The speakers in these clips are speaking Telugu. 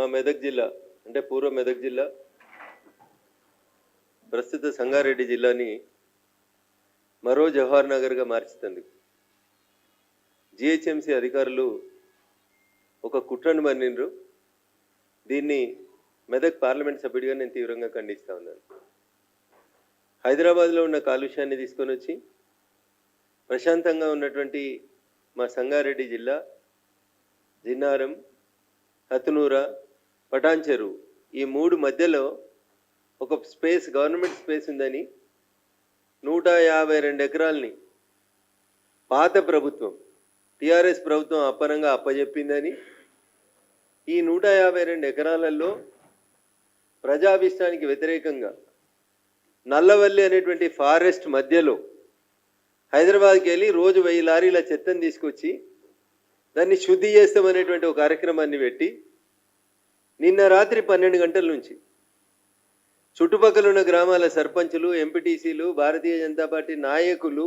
మా మెదక్ జిల్లా అంటే పూర్వ మెదక్ జిల్లా ప్రస్తుత సంగారెడ్డి జిల్లాని మరో జవహర్ నగర్గా మార్చుతుంది. జిహెచ్ఎంసీ అధికారులు ఒక కుట్రను మన్నిండ్రు. దీన్ని మెదక్ పార్లమెంట్ సభ్యుడిగా నేను తీవ్రంగా ఖండిస్తూ ఉన్నాను. హైదరాబాద్లో ఉన్న కాలుష్యాన్ని తీసుకొని వచ్చి ప్రశాంతంగా ఉన్నటువంటి మా సంగారెడ్డి జిల్లా జిన్నారం, హతునూర, పటాన్చెరు ఈ మూడు మధ్యలో ఒక స్పేస్, గవర్నమెంట్ స్పేస్ ఉందని 152 ఎకరాలని పాత ప్రభుత్వం టీఆర్ఎస్ ప్రభుత్వం అప్పనంగా అప్పజెప్పిందని, ఈ 152 ఎకరాలలో ప్రజాభిష్టానికి వ్యతిరేకంగా నల్లవల్లి అనేటువంటి ఫారెస్ట్ మధ్యలో హైదరాబాద్కి వెళ్ళి రోజు 1000 లారీల చెత్తను తీసుకొచ్చి దాన్ని శుద్ధి చేస్తామనేటువంటి ఒక కార్యక్రమాన్ని పెట్టి నిన్న రాత్రి 12 గంటల నుంచి చుట్టుపక్కల ఉన్న గ్రామాల సర్పంచులు, ఎంపీటీసీలు, భారతీయ జనతా పార్టీ నాయకులు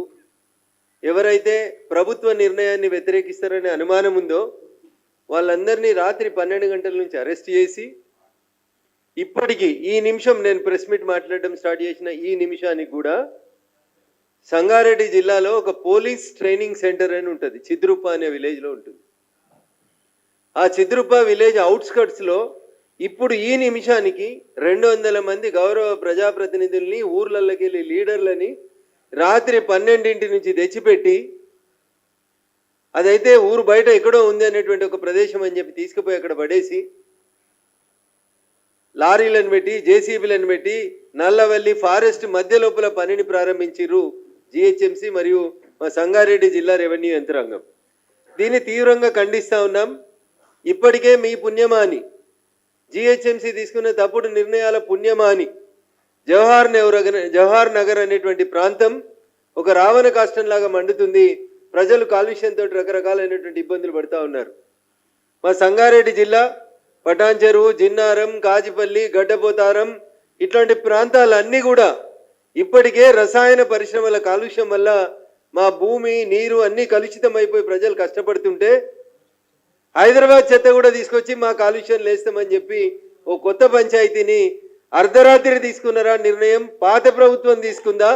ఎవరైతే ప్రభుత్వ నిర్ణయాన్ని వ్యతిరేకిస్తారనే అనుమానం ఉందో వాళ్ళందరినీ రాత్రి 12 గంటల నుంచి అరెస్ట్ చేసి ఇప్పటికీ ఈ నిమిషం నేను ప్రెస్ మీట్ మాట్లాడడం స్టార్ట్ చేసిన ఈ నిమిషానికి కూడా సంగారెడ్డి జిల్లాలో ఒక పోలీస్ ట్రైనింగ్ సెంటర్ అని ఉంటుంది, చిద్రుప్ప అనే విలేజ్లో ఉంటుంది. ఆ చిద్రుప్ప విలేజ్ అవుట్స్కట్స్లో ఇప్పుడు ఈ నిమిషానికి 200 మంది గౌరవ ప్రజాప్రతినిధుల్ని, ఊర్లలోకి వెళ్ళి లీడర్లని రాత్రి 12 నుంచి తెచ్చిపెట్టి, అదైతే ఊరు బయట ఎక్కడో ఉంది అనేటువంటి ఒక ప్రదేశం అని చెప్పి తీసుకుపోయి అక్కడ పడేసి లారీలను పెట్టి, జేసీబీలను పెట్టి నల్లవల్లి ఫారెస్ట్ మధ్య లోపల పనిని ప్రారంభించారు జిహెచ్ఎంసీ మరియు మా సంగారెడ్డి జిల్లా రెవెన్యూ యంత్రాంగం. దీన్ని తీవ్రంగా ఖండిస్తూ ఉన్నాం. ఇప్పటికే మీ పుణ్యమాని జిహెచ్ఎంసీ తీసుకున్న తప్పుడు నిర్ణయాల పుణ్యమాని జవహర్ నగర్ అనేటువంటి ప్రాంతం ఒక రావణ కాష్టంలాగా మండుతుంది. ప్రజలు కాలుష్యంతో రకరకాలైనటువంటి ఇబ్బందులు పడుతూ ఉన్నారు. మా సంగారెడ్డి జిల్లా పటాన్చెరు, జిన్నారం, కాజిపల్లి, గడ్డపోతారం ఇట్లాంటి ప్రాంతాలన్నీ కూడా ఇప్పటికే రసాయన పరిశ్రమల కాలుష్యం వల్ల మా భూమి, నీరు అన్నీ కలుషితం అయిపోయి ప్రజలు కష్టపడుతుంటే హైదరాబాద్ చెత్త కూడా తీసుకొచ్చి మా కాలుష్యం లేస్తామని చెప్పి ఓ కొత్త పంచాయతీని అర్ధరాత్రి తీసుకున్నారా నిర్ణయం? పాత ప్రభుత్వం తీసుకుందా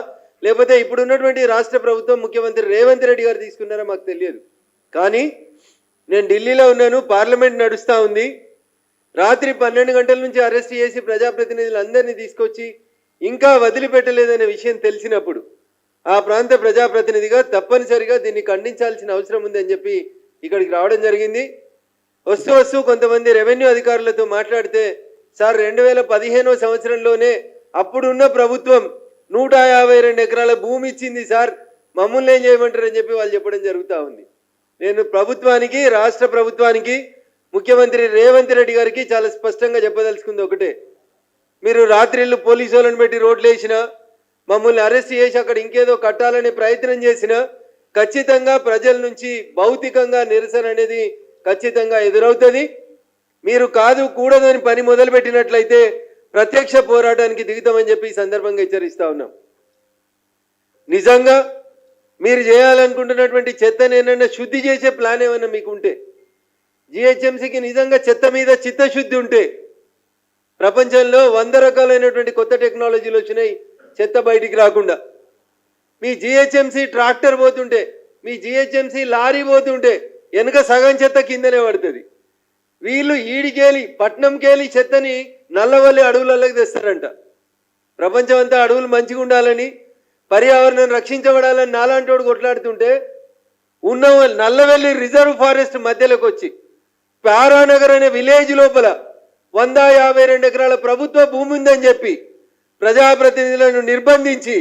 లేకపోతే ఇప్పుడున్నటువంటి రాష్ట్ర ప్రభుత్వం ముఖ్యమంత్రి రేవంత్ రెడ్డి గారు తీసుకున్నారా మాకు తెలియదు. కానీ నేను ఢిల్లీలో ఉన్నాను, పార్లమెంట్ నడుస్తూ ఉంది. రాత్రి 12 గంటల నుంచి అరెస్ట్ చేసి ప్రజాప్రతినిధులందరినీ తీసుకొచ్చి ఇంకా వదిలిపెట్టలేదనే విషయం తెలిసినప్పుడు ఆ ప్రాంత ప్రజాప్రతినిధిగా తప్పనిసరిగా దీన్ని ఖండించాల్సిన అవసరం ఉంది అని చెప్పి ఇక్కడికి రావడం జరిగింది. వస్తూ కొంతమంది రెవెన్యూ అధికారులతో మాట్లాడితే, సార్ 2015వ సంవత్సరంలోనే అప్పుడున్న ప్రభుత్వం 152 ఎకరాల భూమి ఇచ్చింది సార్, మమ్మల్ని ఏం చేయమంటారని చెప్పి వాళ్ళు చెప్పడం జరుగుతూ ఉంది. నేను ప్రభుత్వానికి, రాష్ట్ర ప్రభుత్వానికి, ముఖ్యమంత్రి రేవంత్ రెడ్డి గారికి చాలా స్పష్టంగా చెప్పదలుచుకుంది ఒకటే, మీరు రాత్రిళ్ళు పోలీసు వాళ్ళని పెట్టి రోడ్లు వేసినా, మమ్మల్ని అరెస్ట్ చేసి అక్కడ ఇంకేదో కట్టాలనే ప్రయత్నం చేసినా ఖచ్చితంగా ప్రజల నుంచి భౌతికంగా నిరసన అనేది ఖచ్చితంగా ఎదురవుతుంది. మీరు కాదు కూడదని పని మొదలుపెట్టినట్లయితే ప్రత్యక్ష పోరాటానికి దిగుతామని చెప్పి ఈ సందర్భంగా హెచ్చరిస్తా ఉన్నాం. నిజంగా మీరు చేయాలనుకుంటున్నటువంటి చెత్తను ఏమన్నా శుద్ధి చేసే ప్లాన్ ఏమన్నా మీకు ఉంటే, జిహెచ్ఎంసీకి నిజంగా చెత్త మీద చిత్తశుద్ధి ఉంటే, ప్రపంచంలో 100 రకాలైనటువంటి కొత్త టెక్నాలజీలు వచ్చినాయి చెత్త బయటికి రాకుండా. మీ జిహెచ్ఎంసీ ట్రాక్టర్ పోతుంటే, మీ జిహెచ్ఎంసీ లారీ పోతుంటే వెనక సగం చెత్త కిందనే పడుతుంది. వీళ్ళు ఈడికేలి పట్నంకేలి చెత్తని నల్లవల్లి అడవులలోకి తెస్తారంట. ప్రపంచం అంతా అడవులు మంచిగా ఉండాలని, పర్యావరణం రక్షించబడాలని నాలాంటోడు కొట్లాడుతుంటే ఉన్న నల్లవల్లి రిజర్వ్ ఫారెస్ట్ మధ్యలోకి వచ్చి పారానగర్ అనే విలేజ్ లోపల 152 ఎకరాల ప్రభుత్వ భూమి ఉందని చెప్పి ప్రజాప్రతినిధులను నిర్బంధించి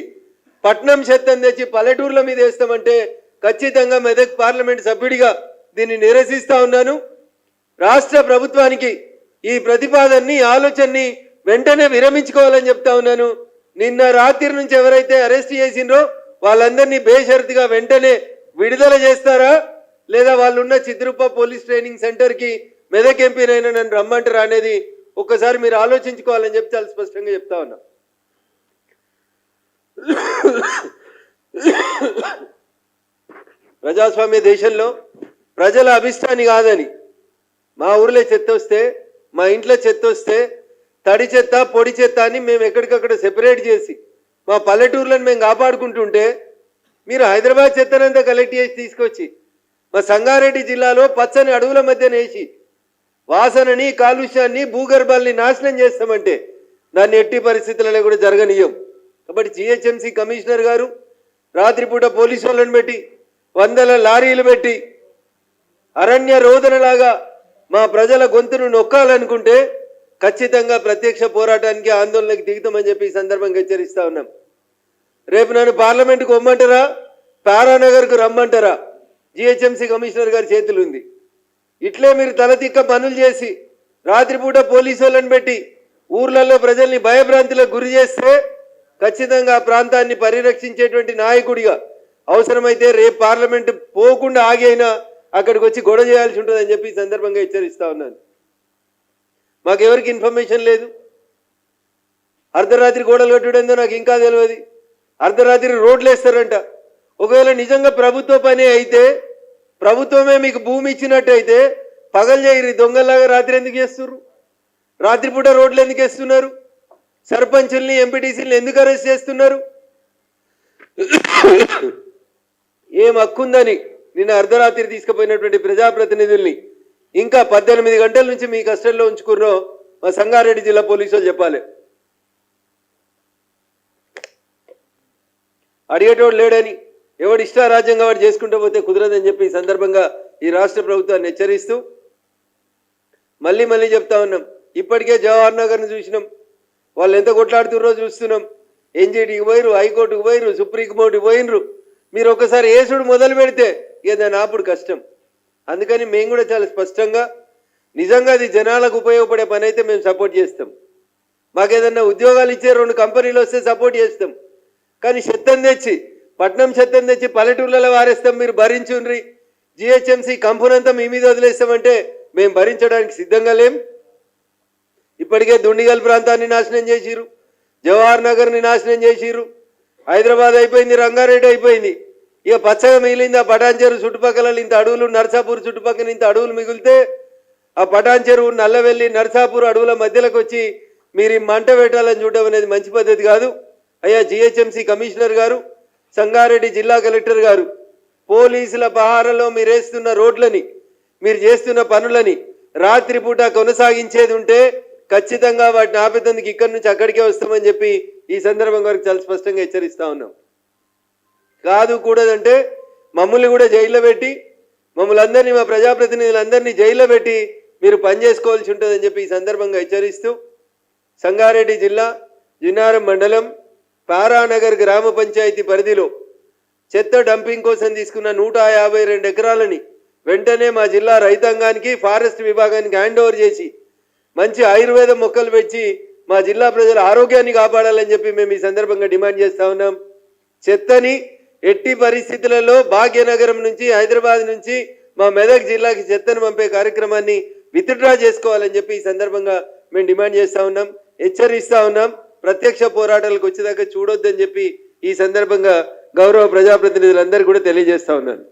పట్నం చెత్తను తెచ్చి పల్లెటూర్ల మీద వేస్తామంటే ఖచ్చితంగా మెదక్ పార్లమెంట్ సభ్యుడిగా దీన్ని నిరసిస్తా ఉన్నాను. రాష్ట్ర ప్రభుత్వానికి ఈ ప్రతిపాదనని, ఆలోచనని వెంటనే విరమించుకోవాలని చెప్తా ఉన్నాను. నిన్న రాత్రి నుంచి ఎవరైతే అరెస్ట్ చేసిండ్రో వాళ్ళందరినీ బేషరతుగా వెంటనే విడుదల చేస్తారా, లేదా వాళ్ళు ఉన్న చిద్రుప్ప పోలీస్ ట్రైనింగ్ సెంటర్కి మెదక్ ఎంపీనైనా నన్ను రమ్మంటారా అనేది ఒక్కసారి మీరు ఆలోచించుకోవాలని చెప్పి చాలా స్పష్టంగా చెప్తా ఉన్నా. ప్రజాస్వామ్య దేశంలో ప్రజల అభిష్టాన్ని కాదని మా ఊర్లో చెత్త వస్తే మా ఇంట్లో చెత్త వస్తే తడి చెత్త పొడి చెత్త అని మేము ఎక్కడికక్కడ సెపరేట్ చేసి మా పల్లెటూర్లను మేము కాపాడుకుంటుంటే మీరు హైదరాబాద్ చెత్తనంతా కలెక్ట్ చేసి తీసుకొచ్చి మా సంగారెడ్డి జిల్లాలో పచ్చని అడవుల మధ్య నేసి వాసనని కాలుష్యాన్ని భూగర్భాల్ని నాశనం చేస్తామంటే దాన్ని ఎట్టి పరిస్థితులలో కూడా జరగనీయం. కాబట్టి జిహెచ్ఎంసీ కమిషనర్ గారు రాత్రిపూట పోలీసు వాళ్ళని పెట్టి 100 లారీలు పెట్టి అరణ్య రోదనలాగా మా ప్రజల గొంతును నొక్కాలనుకుంటే ఖచ్చితంగా ప్రత్యక్ష పోరాటానికి ఆందోళనకి దిగుతామని చెప్పి ఈ సందర్భంగా హెచ్చరిస్తా ఉన్నాం. రేపు నన్ను పార్లమెంటుకు రమ్మంటారా, పారానగర్కు రమ్మంటారా, జిహెచ్ఎంసీ కమిషనర్ గారి చేతులు ఉంది. ఇట్లే మీరు తలతిక్క పనులు చేసి రాత్రిపూట పోలీసు వాళ్ళని పెట్టి ఊర్లలో ప్రజల్ని భయభ్రాంతులకు గురి చేస్తే ఖచ్చితంగా ఆ ప్రాంతాన్ని పరిరక్షించేటువంటి నాయకుడిగా అవసరమైతే రేపు పార్లమెంటు పోకుండా ఆగి అయినా అక్కడికి వచ్చి గొడవ చేయాల్సి ఉంటుందని చెప్పి ఈ సందర్భంగా హెచ్చరిస్తా ఉన్నాను. మాకెవరికి ఇన్ఫర్మేషన్ లేదు. అర్ధరాత్రి గోడలు కట్టుడేందో నాకు ఇంకా తెలియదు. అర్ధరాత్రి రోడ్లు వేస్తారంట. ఒకవేళ నిజంగా ప్రభుత్వ పని అయితే, ప్రభుత్వమే మీకు భూమి ఇచ్చినట్టయితే పగలు చేయరు, దొంగల్లాగా రాత్రి ఎందుకు చేస్తున్నారు? రాత్రిపూట రోడ్లు ఎందుకు వేస్తున్నారు? సర్పంచుల్ని ఎంపీటీసీని ఎందుకు అరెస్ట్ చేస్తున్నారు? ఏం హక్కుందని నిన్న అర్ధరాత్రి తీసుకుపోయినటువంటి ప్రజాప్రతినిధుల్ని ఇంకా 18 గంటల నుంచి మీ కస్టడీలో ఉంచుకున్నో మా సంగారెడ్డి జిల్లా పోలీసులు చెప్పాలి. అడిగేటోడు లేడని ఎవడు ఇష్టారాజ్యంగా వాడు చేసుకుంటూ పోతే కుదరదని చెప్పి ఈ సందర్భంగా ఈ రాష్ట్ర ప్రభుత్వాన్ని హెచ్చరిస్తూ మళ్ళీ చెప్తా ఉన్నాం. ఇప్పటికే జవహర్ నగర్ను చూసినాం, వాళ్ళు ఎంత కొట్లాడుతుర్రో చూస్తున్నాం. ఎన్జిటికి పోయిరు, హైకోర్టుకు పోయిరు, సుప్రీంకోర్టుకు పోయినరు. మీరు ఒకసారి ఏసుడు మొదలు పెడితే ఏదైనా అప్పుడు కష్టం. అందుకని మేము కూడా చాలా స్పష్టంగా నిజంగా అది జనాలకు ఉపయోగపడే పని అయితే మేము సపోర్ట్ చేస్తాం. మాకేదన్నా ఉద్యోగాలు ఇచ్చే 2 కంపెనీలు వస్తే సపోర్ట్ చేస్తాం. కానీ చెత్తను తెచ్చి పట్నం చెత్తను తెచ్చి పల్లెటూర్లలో వారేస్తాం, మీరు భరించుండ్రి, జిహెచ్ఎంసీ కంపెనంతా మీ మీద వదిలేస్తామంటే మేము భరించడానికి సిద్ధంగా లేం. ఇప్పటికే దుండిగల్ ప్రాంతాన్ని నాశనం చేసిరు, జవహర్ నగర్ని నాశనం చేసిరు, హైదరాబాద్ అయిపోయింది, రంగారెడ్డి అయిపోయింది. ఇక పచ్చగా మిగిలింది ఆ పటాన్ చెరువు చుట్టుపక్కల ఇంత అడవులు, నర్సాపూర్ చుట్టుపక్కల ఇంత అడవులు మిగిలితే ఆ పటాన్ చెరువు, నల్లవెల్లి, నర్సాపూర్ అడవుల మధ్యలోకి వచ్చి మీరు ఈ మంట పెట్టాలని చూడడం అనేది మంచి పద్ధతి కాదు. అయ్యా జిహెచ్ఎంసీ కమిషనర్ గారు, సంగారెడ్డి జిల్లా కలెక్టర్ గారు, పోలీసుల పహారలో మీరు వేస్తున్న రోడ్లని, మీరు చేస్తున్న పనులని రాత్రిపూట కొనసాగించేది ఉంటే ఖచ్చితంగా వాటిని ఆపేందుకు ఇక్కడి నుంచి అక్కడికే వస్తామని చెప్పి ఈ సందర్భంగా వరకు చాలా స్పష్టంగా హెచ్చరిస్తా ఉన్నాం. కాదు కూడదంటే మమ్మల్ని కూడా జైల్లో పెట్టి, మమ్మల్ని అందరినీ, మా ప్రజాప్రతినిధులందరినీ జైల్లో పెట్టి మీరు పనిచేసుకోవాల్సి ఉంటుందని చెప్పి ఈ సందర్భంగా హెచ్చరిస్తూ సంగారెడ్డి జిల్లా జిన్నారం మండలం పారానగర్ గ్రామ పంచాయతీ పరిధిలో చెత్త డంపింగ్ కోసం తీసుకున్న 152 ఎకరాలని వెంటనే మా జిల్లా రైతాంగానికి, ఫారెస్ట్ విభాగానికి హ్యాండ్ ఓవర్ చేసి మంచి ఆయుర్వేద మొక్కలు పెంచి మా జిల్లా ప్రజల ఆరోగ్యాన్ని కాపాడాలని చెప్పి మేము ఈ సందర్భంగా డిమాండ్ చేస్తా ఉన్నాం. చెత్తని ఎట్టి పరిస్థితులలో భాగ్యనగరం నుంచి, హైదరాబాద్ నుంచి మా మెదక్ జిల్లాకి చెత్తను పంపే కార్యక్రమాన్ని విత్డ్రా చేసుకోవాలని చెప్పి ఈ సందర్భంగా మేము డిమాండ్ చేస్తా ఉన్నాం, హెచ్చరిస్తా ఉన్నాం. ప్రత్యక్ష పోరాటాలకు వచ్చేదాకా చూడొద్దని చెప్పి ఈ సందర్భంగా గౌరవ ప్రజాప్రతినిధులందరూ కూడా తెలియజేస్తా ఉన్నాను.